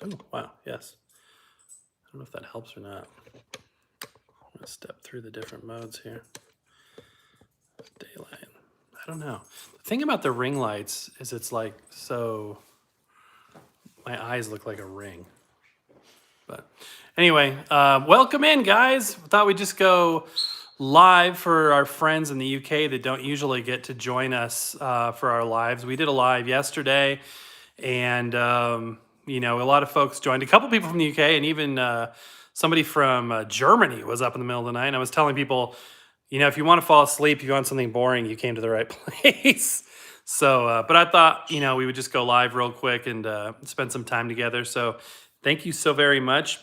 Oh, wow, yes. I don't know if that helps or not. I'm gonna step through the different modes here. Daylight. I don't know. The thing about the ring lights is it's like, so my eyes look like a ring. But anyway, welcome in, guys. Thought we'd just go live for our friends in the UK that don't usually get to join us for our lives. We did a live yesterday, and a lot of folks joined. A couple people from the UK, and even somebody from Germany was up in the middle of the night. And I was telling people, if you want to fall asleep, if you want something boring, you came to the right place. So, but I thought, we would just go live real quick and spend some time together. So, thank you so very much.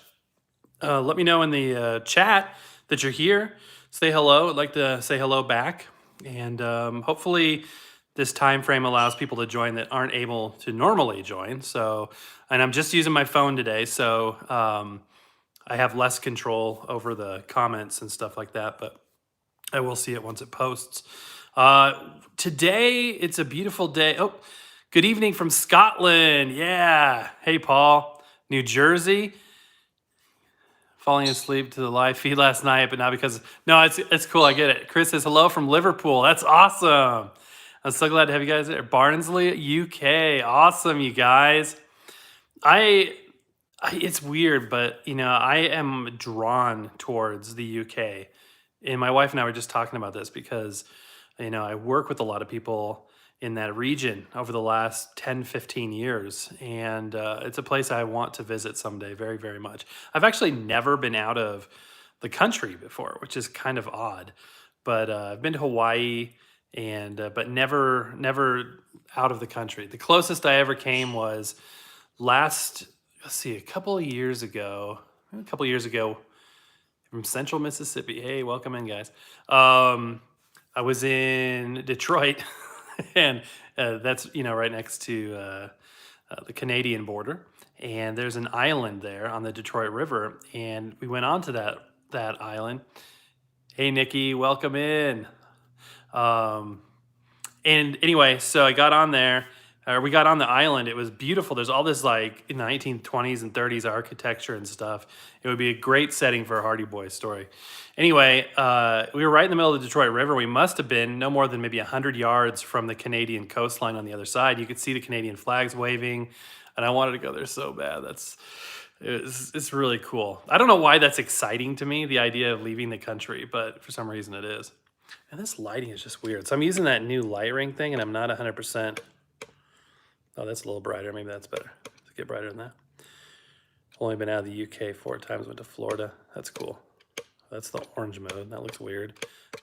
Let me know in the chat that you're here. Say hello. I'd like to say hello back, and hopefully, this time frame allows people to join that aren't able to normally join. So, and I'm just using my phone today, so I have less control over the comments and stuff like that. But I will see it once it posts. Today, it's a beautiful day. Oh, good evening from Scotland. Yeah. Hey, Paul. New Jersey. Falling asleep to the live feed last night, but not because. No, it's cool. I get it. Chris says hello from Liverpool. That's awesome. I'm so glad to have you guys there. Barnsley, UK. Awesome, you guys. I it's weird, but I am drawn towards the UK. And my wife and I were just talking about this because I work with a lot of people in that region over the last 10, 15 years, and it's a place I want to visit someday very, very much. I've actually never been out of the country before, which is kind of odd, but I've been to Hawaii, and but never out of the country. The closest I ever came was last, let's see, a couple years ago from Central Mississippi. Hey, welcome in, guys. I was in Detroit, and that's right next to the Canadian border. And there's an island there on the Detroit River, and we went onto that island. Hey, Nikki, welcome in. Um, and anyway, so I got on there, or we got on the island. It was beautiful. There's all this like in the 1920s and 30s architecture and stuff. It would be a great setting for a Hardy Boys story. Anyway, we were right in the middle of the Detroit River. We must have been no more than maybe 100 yards from the Canadian coastline on the other side. You could see the Canadian flags waving, and I wanted to go there so bad. It's really cool. I don't know why that's exciting to me, the idea of leaving the country, but for some reason it is. And this lighting is just weird. So I'm using that new light ring thing, and I'm not 100%. Oh, that's a little brighter. Maybe that's better. Let's get brighter than that. Only been out of the UK 4 times. Went to Florida. That's cool. That's the orange mode. That looks weird.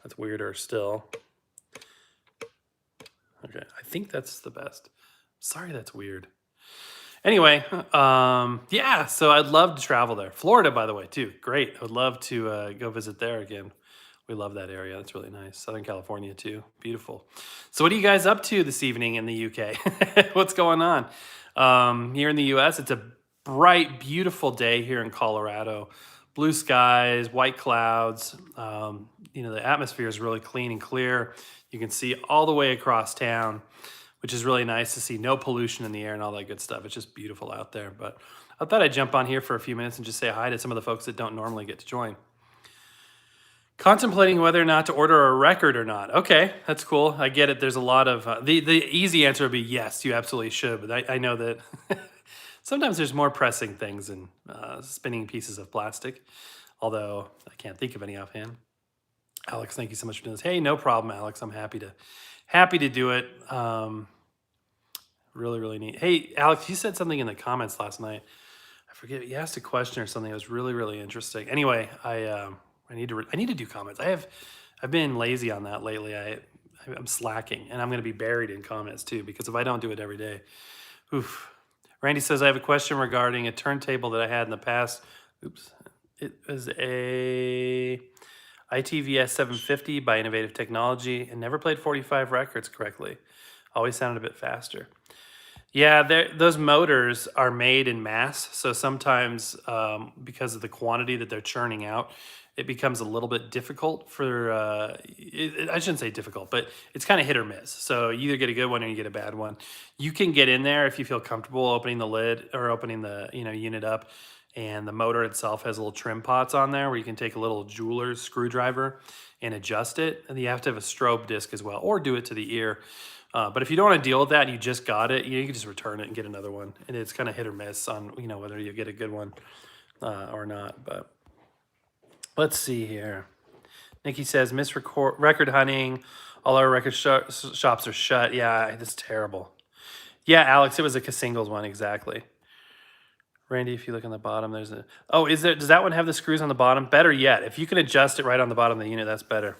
That's weirder still. Okay, I think that's the best. Sorry, that's weird. Anyway, yeah. So I'd love to travel there. Florida, by the way, too. Great. I would love to go visit there again. We love that area. That's really nice. Southern California too. Beautiful. So what are you guys up to this evening in the UK? What's going on? Here in the US, it's a bright, beautiful day here in Colorado. Blue skies, white clouds. The atmosphere is really clean and clear. You can see all the way across town, which is really nice to see. No pollution in the air and all that good stuff. It's just beautiful out there. But I thought I'd jump on here for a few minutes and just say hi to some of the folks that don't normally get to join. Contemplating whether or not to order a record or not. Okay, that's cool. I get it. There's a lot of the easy answer would be yes, you absolutely should. But I know that sometimes there's more pressing things than spinning pieces of plastic. Although I can't think of any offhand. Alex, thank you so much for doing this. Hey, no problem, Alex. I'm happy to do it. Really, really neat. Hey, Alex, you said something in the comments last night. I forget. You asked a question or something. It was really, really interesting. Anyway, I need to do comments. I've been lazy on that lately. I'm slacking, and I'm going to be buried in comments too because if I don't do it every day, oof. Randy says I have a question regarding a turntable that I had in the past. Oops, it was a ITVS 750 by Innovative Technology and never played 45 records correctly. Always sounded a bit faster. Yeah, those motors are made in mass, so sometimes because of the quantity that they're churning out, it becomes a little bit difficult for. I shouldn't say difficult, but it's kind of hit or miss. So you either get a good one or you get a bad one. You can get in there if you feel comfortable opening the lid or opening the unit up, and the motor itself has little trim pots on there where you can take a little jeweler's screwdriver and adjust it. And you have to have a strobe disc as well, or do it to the ear. But if you don't want to deal with that and you just got it, you can just return it and get another one. And it's kind of hit or miss on whether you get a good one or not. But let's see here. Nikki says miss record hunting. All our record shops are shut. Yeah, it's terrible. Yeah, Alex, it was a singles one exactly. Randy, if you look on the bottom, there's a. Oh, does that one have the screws on the bottom? Better yet, if you can adjust it right on the bottom of the unit, that's better.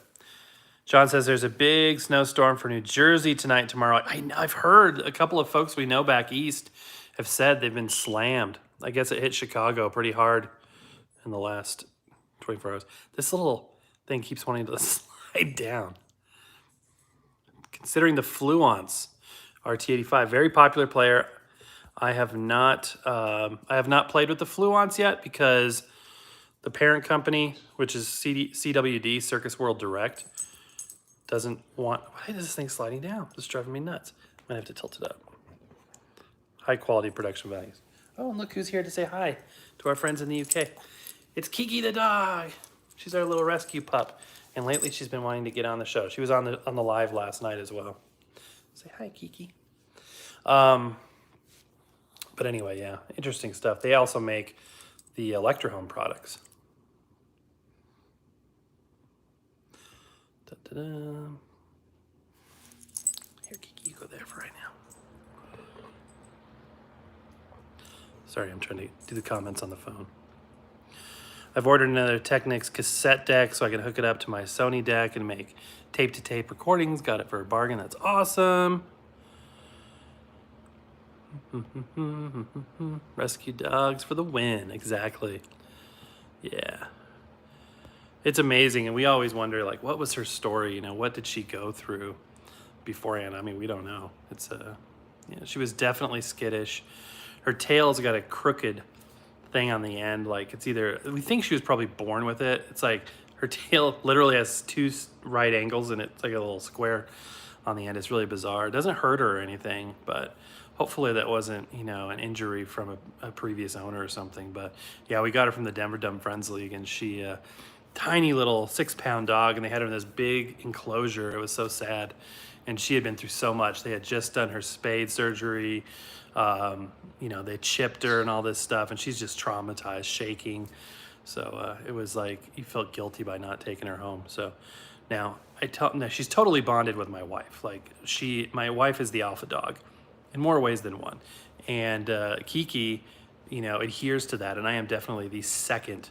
John says there's a big snowstorm for New Jersey tonight, tomorrow. I've heard a couple of folks we know back east have said they've been slammed. I guess it hit Chicago pretty hard in the last 24 hours. This little thing keeps wanting to slide down. Considering the Fluence RT85, very popular player. I have not played with the Fluence yet because the parent company, which is CWD, Circus World Direct, doesn't want. Why is this thing sliding down? It's driving me nuts. Might have to tilt it up. High quality production values. Oh, and look who's here to say hi to our friends in the UK. It's Kiki the dog. She's our little rescue pup, and lately she's been wanting to get on the show. She was on the live last night as well. Say hi, Kiki. But anyway, yeah, interesting stuff. They also make the Electrohome products. Da-da-da. Here, Kiki, you go there for right now. Sorry, I'm trying to do the comments on the phone. I've ordered another Technics cassette deck so I can hook it up to my Sony deck and make tape-to-tape recordings. Got it for a bargain. That's awesome. Rescue dogs for the win. Exactly. Yeah. It's amazing, and we always wonder, like, what was her story? What did she go through beforehand? I mean, we don't know. It's she was definitely skittish. Her tail's got a crooked thing on the end. Like, it's either, we think she was probably born with it. It's like her tail literally has two right angles, and it's like a little square on the end. It's really bizarre. It doesn't hurt her or anything, but hopefully that wasn't, an injury from a previous owner or something. But yeah, we got her from the Denver Dumb Friends League, and she, tiny little 6-pound dog, and they had her in this big enclosure. It was so sad. And she had been through so much. They had just done her spade surgery. They chipped her and all this stuff, and she's just traumatized, shaking. So it was like you felt guilty by not taking her home. So now she's totally bonded with my wife. Like my wife is the alpha dog in more ways than one. And Kiki, adheres to that, and I am definitely the second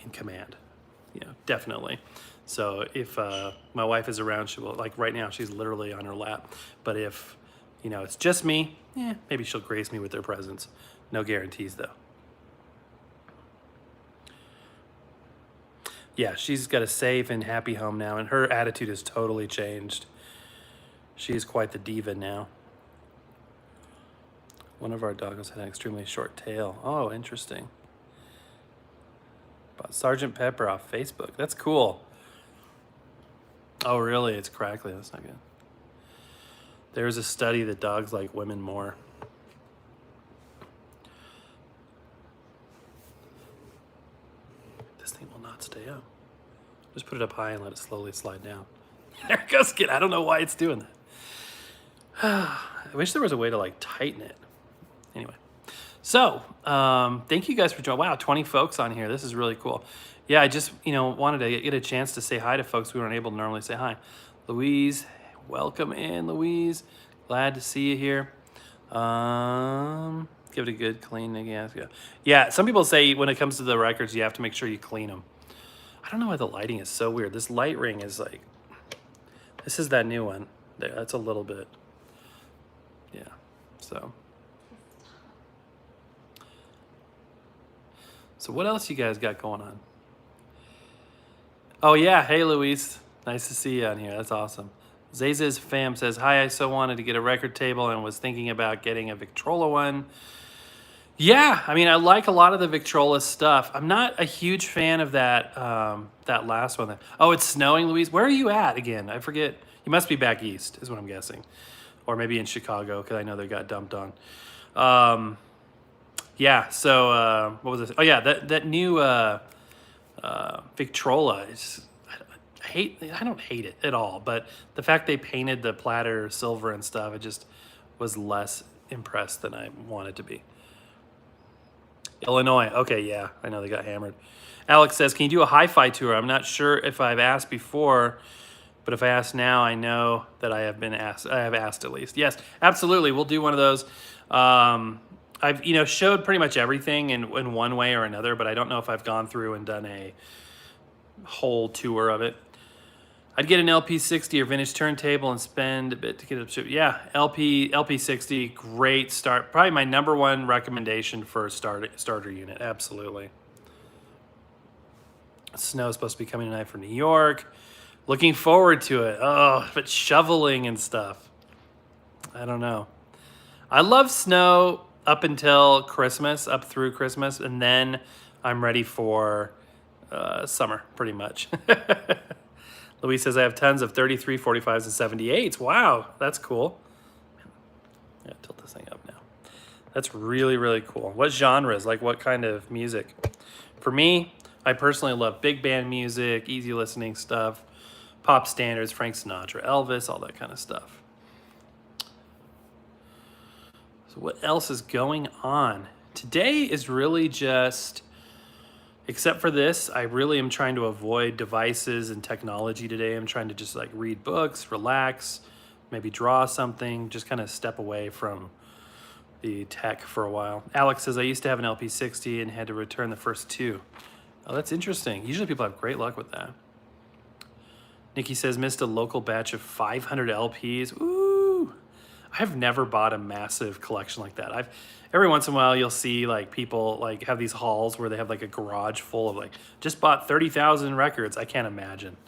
in command. Definitely. So if my wife is around, she will, like right now, she's literally on her lap. But if, it's just me, maybe she'll grace me with her presence. No guarantees, though. Yeah, she's got a safe and happy home now, and her attitude has totally changed. She is quite the diva now. One of our dogs had an extremely short tail. Oh, interesting. Bought Sergeant Pepper off Facebook. That's cool. Oh, really? It's crackly. That's not good. There's a study that dogs like women more. This thing will not stay up. Just put it up high and let it slowly slide down. There it goes. I don't know why it's doing that. I wish there was a way to like tighten it. Anyway. So, thank you guys for joining. Wow, 20 folks on here. This is really cool. Yeah, I just, wanted to get a chance to say hi to folks we weren't able to normally say hi. Louise, welcome in, Louise. Glad to see you here. Give it a good clean. Yeah, some people say when it comes to the records, you have to make sure you clean them. I don't know why the lighting is so weird. This light ring is like, this is that new one. There, that's a little bit. Yeah, so. So what else you guys got going on? Oh yeah, hey Louise, nice to see you on here. That's awesome. Zayziz Fam says, hi, I so wanted to get a record table and was thinking about getting a Victrola one. Yeah, I mean, I like a lot of the Victrola stuff. I'm not a huge fan of that that last one. Oh, it's snowing, Louise. Where are you at again? I forget. You must be back east, is what I'm guessing, or maybe in Chicago because I know they got dumped on. Yeah. So what was it? Oh yeah, that new Victrola is. I don't hate it at all, but the fact they painted the platter silver and stuff, I just was less impressed than I wanted to be. Illinois. Okay, yeah, I know they got hammered. Alex says, can you do a hi-fi tour? I'm not sure if I've asked before, but if I ask now, I know that I have been asked. I have asked at least. Yes, absolutely. We'll do one of those. I've showed pretty much everything in one way or another, but I don't know if I've gone through and done a whole tour of it. I'd get an LP60 or vintage turntable and spend a bit to get it shipped. Yeah, LP60, great start. Probably my number one recommendation for a starter unit. Absolutely. Snow's supposed to be coming tonight for New York. Looking forward to it. Oh, but shoveling and stuff. I don't know. I love snow up until Christmas, up through Christmas, and then I'm ready for summer, pretty much. Louise says, I have tons of 33, 45s, and 78s. Wow, that's cool. Yeah, tilt this thing up now. That's really, really cool. What genres? Like what kind of music? For me, I personally love big band music, easy listening stuff, pop standards, Frank Sinatra, Elvis, all that kind of stuff. So what else is going on? Today is really just... Except for this, I really am trying to avoid devices and technology today. I'm trying to just like read books, relax, maybe draw something, just kind of step away from the tech for a while. Alex says, I used to have an LP60 and had to return the first two. Oh, that's interesting. Usually people have great luck with that. Nikki says, missed a local batch of 500 LPs. Ooh. I've never bought a massive collection like that. Every once in a while you'll see like people like have these hauls where they have like a garage full of like just bought 30,000 records. I can't imagine.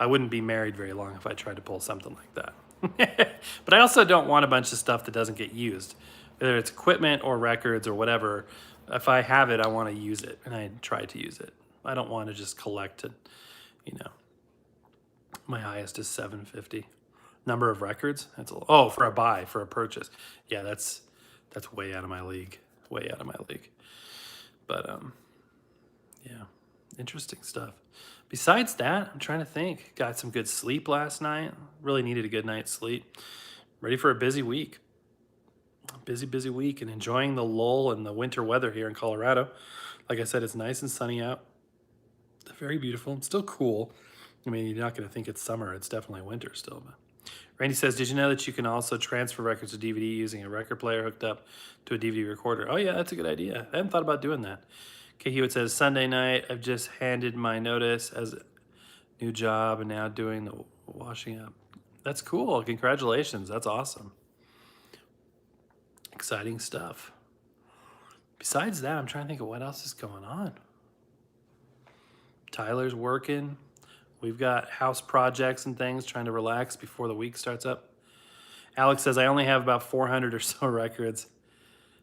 I wouldn't be married very long if I tried to pull something like that. But I also don't want a bunch of stuff that doesn't get used, whether it's equipment or records or whatever. If I have it, I want to use it, and I try to use it. I don't want to just collect it. My highest is 750. Number of records? For a buy, for a purchase. Yeah, that's way out of my league. Way out of my league. But yeah, interesting stuff. Besides that, I'm trying to think. Got some good sleep last night. Really needed a good night's sleep. Ready for a busy week. Busy week, and enjoying the lull in the winter weather here in Colorado. Like I said, it's nice and sunny out. Very beautiful. It's still cool. I mean, you're not going to think it's summer. It's definitely winter still. But Randy says, did you know that you can also transfer records to DVD using a record player hooked up to a DVD recorder? Oh, yeah, that's a good idea. I hadn't thought about doing that. Okay, Hewitt says, Sunday night, I've just handed my notice as a new job and now doing the washing up. That's cool. Congratulations. That's awesome. Exciting stuff. Besides that, I'm trying to think of what else is going on. Tyler's working. We've got house projects and things, trying to relax before the week starts up. Alex says, I only have about 400 or so records.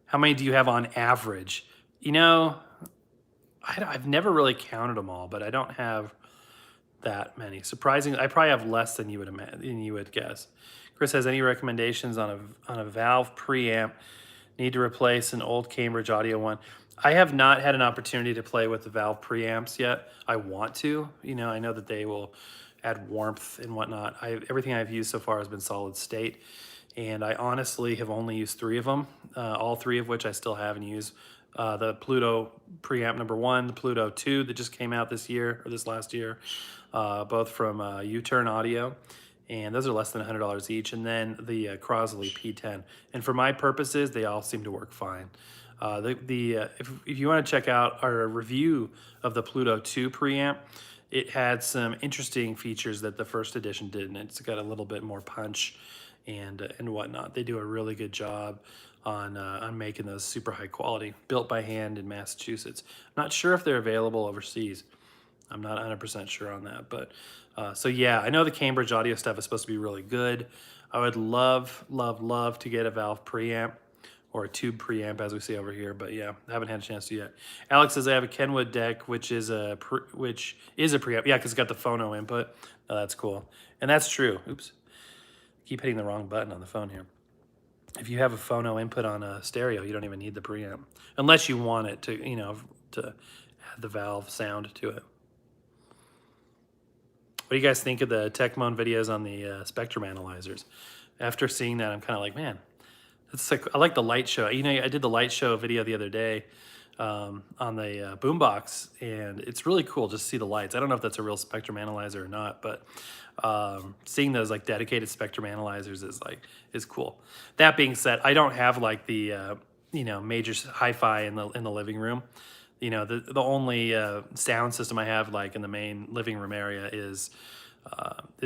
How many do you have on average? I've never really counted them all, but I don't have that many. Surprisingly, I probably have less than you would guess. Chris has any recommendations on a Valve preamp? Need to replace an old Cambridge Audio one. I have not had an opportunity to play with the Valve preamps yet. I want to. I know that they will add warmth and whatnot. Everything I've used so far has been solid state, and I honestly have only used 3 of them, all 3 of which I still have and use. The Pluto preamp number 1, the Pluto 2 that just came out this last year, both from U-Turn Audio, and those are less than $100 each, and then the Crosley P10. And for my purposes, they all seem to work fine. If you want to check out our review of the Pluto 2 preamp, it had some interesting features that the first edition didn't. It's got a little bit more punch and whatnot. They do a really good job on making those super high quality, built by hand in Massachusetts. I'm not sure if they're available overseas. I'm not 100% sure on that, but so yeah, I know the Cambridge audio stuff is supposed to be really good. I would love, love, love to get a Valve preamp or a tube preamp, as we see over here. But yeah, I haven't had a chance to yet. Alex says I have a Kenwood deck, which is a preamp. Yeah, because it's got the phono input. Oh, that's cool, and that's true. Oops, keep hitting the wrong button on the phone here. If you have a phono input on a stereo, you don't even need the preamp, unless you want it to, to add the Valve sound to it. What do you guys think of the Techmoan videos on the spectrum analyzers? After seeing that, I'm kind of like, man, it's like, I like the light show. I did the light show video the other day on the boombox, and it's really cool just to see the lights. I don't know if that's a real spectrum analyzer or not, but seeing those like dedicated spectrum analyzers is cool. That being said, I don't have like the major hi-fi in the living room. The only sound system I have like in the main living room area is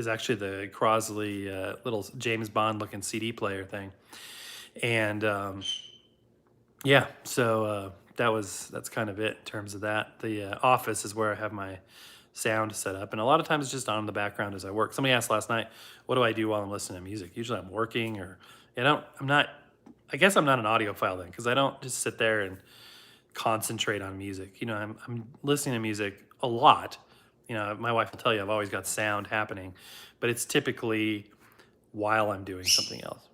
actually the Crosley little James Bond looking CD player thing. And yeah, so that's kind of it in terms of that. The office is where I have my sound set up, and a lot of times it's just on in the background as I work. Somebody asked last night, what do I do while I'm listening to music? Usually I'm working, or I guess I'm not an audiophile then, because I don't just sit there and concentrate on music. I'm listening to music a lot. My wife will tell you I've always got sound happening, but it's typically while I'm doing something else.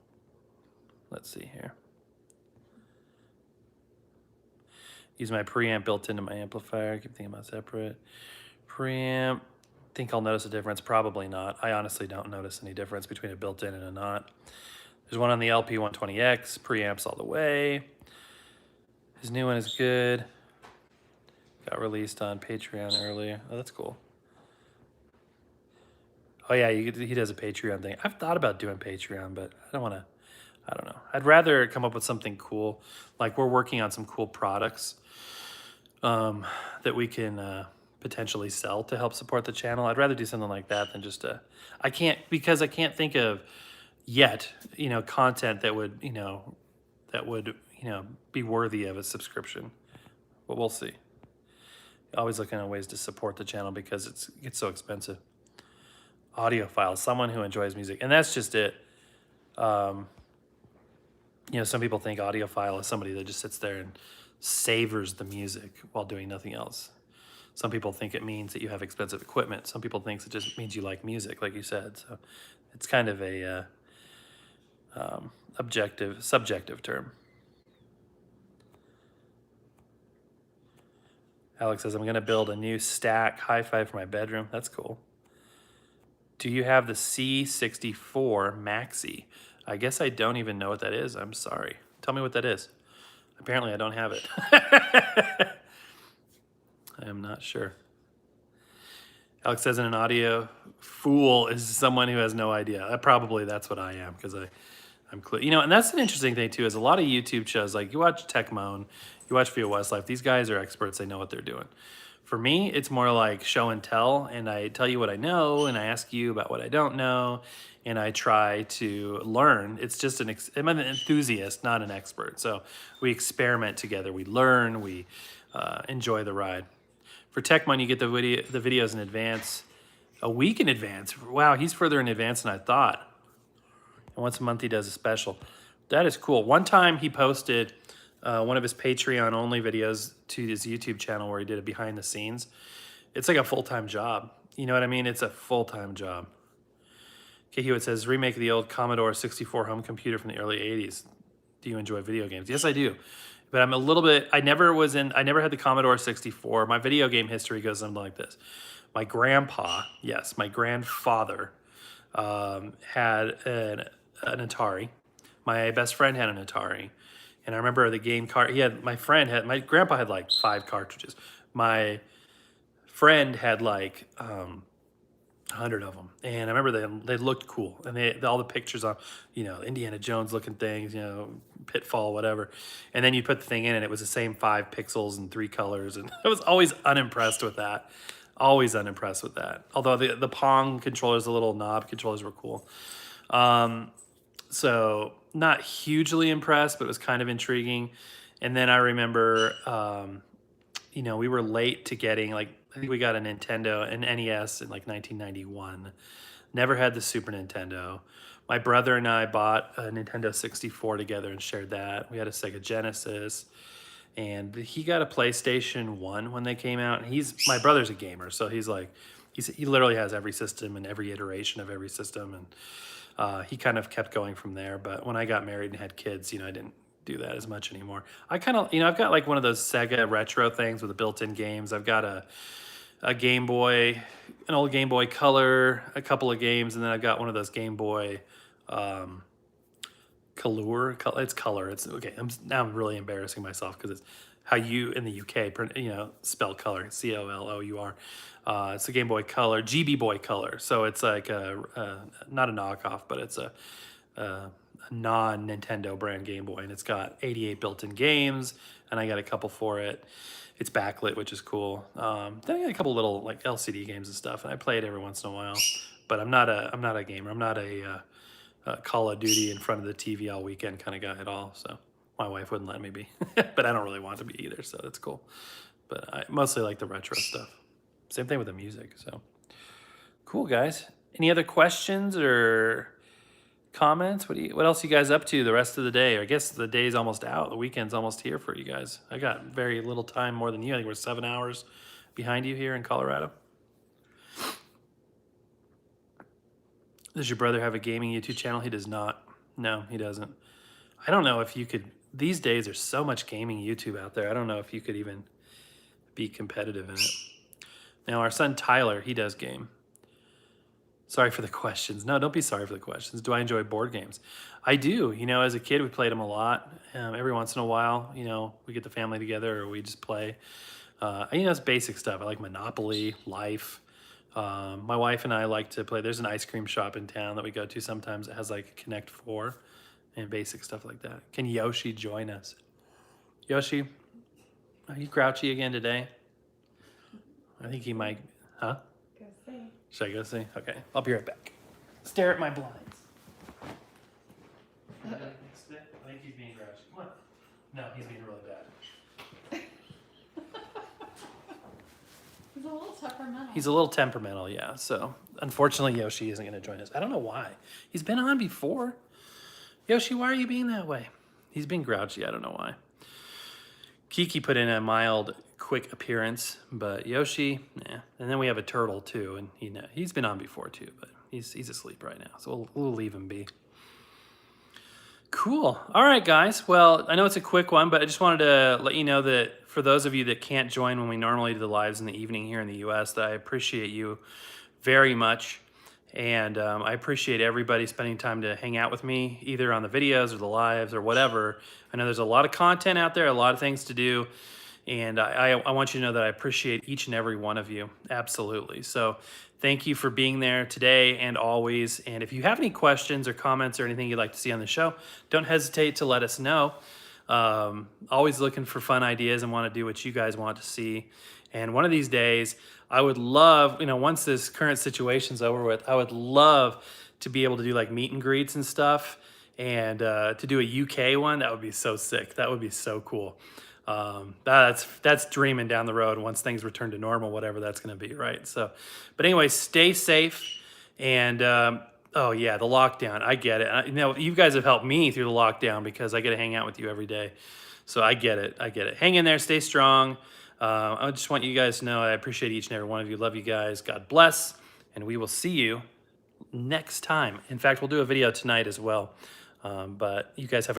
Let's see here. Use my preamp built into my amplifier. Keep thinking about separate. Preamp. Think I'll notice a difference? Probably not. I honestly don't notice any difference between a built-in and a not. There's one on the LP120X. Preamps all the way. His new one is good. Got released on Patreon earlier. Oh, that's cool. Oh yeah, he does a Patreon thing. I've thought about doing Patreon, but I don't know. I'd rather come up with something cool. Like we're working on some cool products that we can potentially sell to help support the channel. I'd rather do something like that than just I can't think of yet, content that would be worthy of a subscription. But we'll see. Always looking at ways to support the channel because it gets so expensive. Audiophile, someone who enjoys music, and that's just it. Some people think audiophile is somebody that just sits there and savors the music while doing nothing else. Some people think it means that you have expensive equipment. Some people think it just means you like music, like you said. So it's kind of a subjective term. Alex says, I'm going to build a new stack hi-fi for my bedroom. That's cool. Do you have the C64 Maxi? I guess I don't even know what that is. I'm sorry. Tell me what that is. Apparently I don't have it. I am not sure. Alex says, an audio fool is someone who has no idea. Probably that's what I am, because I'm clear. And that's an interesting thing too, is a lot of YouTube shows, like you watch Techmoan, you watch Via Westlife, these guys are experts, they know what they're doing. For me, it's more like show and tell, and I tell you what I know, and I ask you about what I don't know, and I try to learn. It's just I'm an enthusiast, not an expert. So we experiment together, we learn, we enjoy the ride. For Techmoan, you get the videos in advance, a week in advance. Wow, he's further in advance than I thought. And once a month he does a special. That is cool. One time he posted one of his Patreon only videos to his YouTube channel where he did a behind the scenes. It's like a full-time job. You know what I mean? It's a full-time job. Okay, Hewitt says, remake the old Commodore 64 home computer from the early 80s. Do you enjoy video games? Yes, I do. But I'm a little bit, I never had the Commodore 64. My video game history goes something like this. My grandpa, yes, my grandfather had an Atari. My best friend had an Atari. And I remember the game card, my grandpa had like 5 cartridges. My friend had like 100 of them. And I remember they looked cool. And all the pictures on, Indiana Jones looking things, Pitfall, whatever. And then you put the thing in and it was the same 5 pixels and 3 colors. And I was always unimpressed with that. Always unimpressed with that. Although the Pong controllers, the little knob controllers were cool. So not hugely impressed, but it was kind of intriguing. And then I remember you know, we were late to getting, like, I think we got a Nintendo, an NES in like 1991. Never had the Super Nintendo. My brother and I bought a Nintendo 64 together and shared that. We had a Sega Genesis, and he got a PlayStation 1 when they came out. And my brother's a gamer, so he's like, he literally has every system and every iteration of every system, and he kind of kept going from there. But when I got married and had kids, you know, I didn't do that as much anymore. I kind of, you know, I've got like one of those Sega retro things with the built-in games. I've got a Game Boy, an old Game Boy Color, a couple of games, and then I've got one of those Game Boy Color. It's Color. It's okay. Now I'm really embarrassing myself because it's how you in the UK, you know, spell color, COLOUR. It's a Game Boy Color, GB Boy Color. So it's like not a knockoff, but it's a non-Nintendo brand Game Boy, and it's got 88 built-in games, and I got a couple for it. It's backlit, which is cool. Then I got a couple little like LCD games and stuff, and I play it every once in a while. But I'm not a gamer. I'm not a Call of Duty in front of the TV all weekend kind of guy at all. So my wife wouldn't let me be, but I don't really want to be either. So that's cool. But I mostly like the retro stuff. Same thing with the music. So cool, guys. Any other questions or comments? What else you guys up to the rest of the day? I guess the day's almost out. The weekend's almost here for you guys. I got very little time more than you. I think we're 7 hours behind you here in Colorado. Does your brother have a gaming YouTube channel? He does not. No, he doesn't. I don't know if you could. These days, there's so much gaming YouTube out there. I don't know if you could even be competitive in it. Now, our son Tyler, he does game. Sorry for the questions. No, don't be sorry for the questions. Do I enjoy board games? I do. You know, as a kid, we played them a lot. Every once in a while, you know, we get the family together or we just play. You know, it's basic stuff. I like Monopoly, Life. My wife and I like to play. There's an ice cream shop in town that we go to sometimes that has like Connect 4 and basic stuff like that. Can Yoshi join us? Yoshi, are you grouchy again today? I think he might. Huh? Go see. Should I go see? Okay, I'll be right back. Stare at my blinds. I think he's being grouchy. What? No, he's being really bad. He's a little temperamental. He's a little temperamental, yeah. So unfortunately, Yoshi isn't going to join us. I don't know why. He's been on before. Yoshi, why are you being that way? He's being grouchy. I don't know why. Kiki put in a mild, quick appearance, but Yoshi, yeah. And then we have a turtle too, and he's been on before too, but he's asleep right now, so we'll leave him be. Cool. All right, guys. Well, I know it's a quick one, but I just wanted to let you know that for those of you that can't join when we normally do the lives in the evening here in the U.S., that I appreciate you very much. And I appreciate everybody spending time to hang out with me, either on the videos or the lives or whatever. I know there's a lot of content out there, a lot of things to do. And I want you to know that I appreciate each and every one of you. Absolutely. So thank you for being there today and always. And if you have any questions or comments or anything you'd like to see on the show, don't hesitate to let us know. Always looking for fun ideas and want to do what you guys want to see. And one of these days, I would love, once this current situation's over with, I would love to be able to do like meet and greets and stuff, and to do a UK one. That would be so sick. That would be so cool. That's dreaming down the road once things return to normal, whatever that's going to be, right? So, but anyway, stay safe. And oh yeah, the lockdown, I get it. You guys have helped me through the lockdown because I get to hang out with you every day. So I get it. Hang in there, stay strong. I just want you guys to know I appreciate each and every one of you. Love you guys. God bless. And we will see you next time. In fact, we'll do a video tonight as well. But you guys have